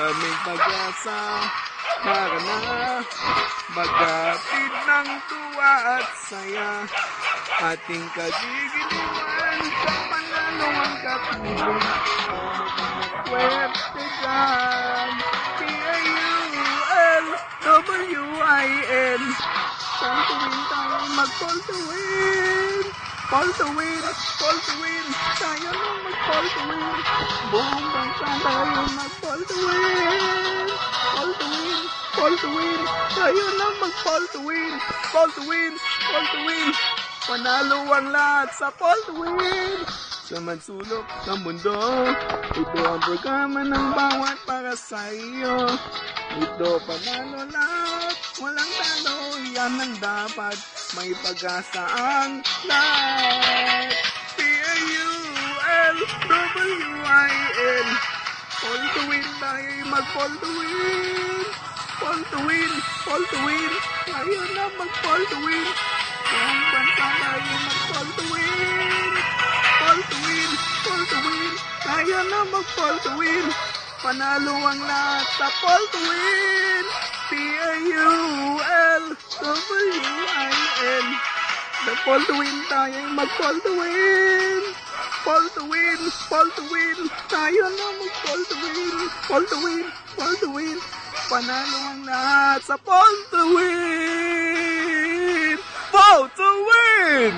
Maraming pag-asa para na maghatid ng tuwa at saya. Ating kagigiliwan sa panalawang katulong. Swerte dyan, P-A-U-L-W-I-N. Call to win tayo, mag-call to win. Call to win, call to win. Tayo lang mag-call to win. Buong bansa tayo mag-call to win. Call to win, call to win. Tayo lang mag-call to win. Call to win, call to win. Panalo ang lahat sa call to win. Sa mansulok sa mundo, ito ang programa ng bawat para sa iyo. Ito panalo lahat, walang talo, yan ang dapat, may pag-asa ang lahat. P-A-U-L-W-I-N. Call to win tayo, mag-call to win. Call to win, call to win. Tayo na mag-call to win. Buong bansa tayo mag-call to win. Call to win, call to win. Tayo na mag-call to win. Panalo ang lahat sa call to win. P-A-U-L-W-I-N. The call to win tayo mag-call to win. Call to win, call to win. Tayo na mag-call to win. Call to win, call to win. Panalo ang lahat sa call to win. Call to win!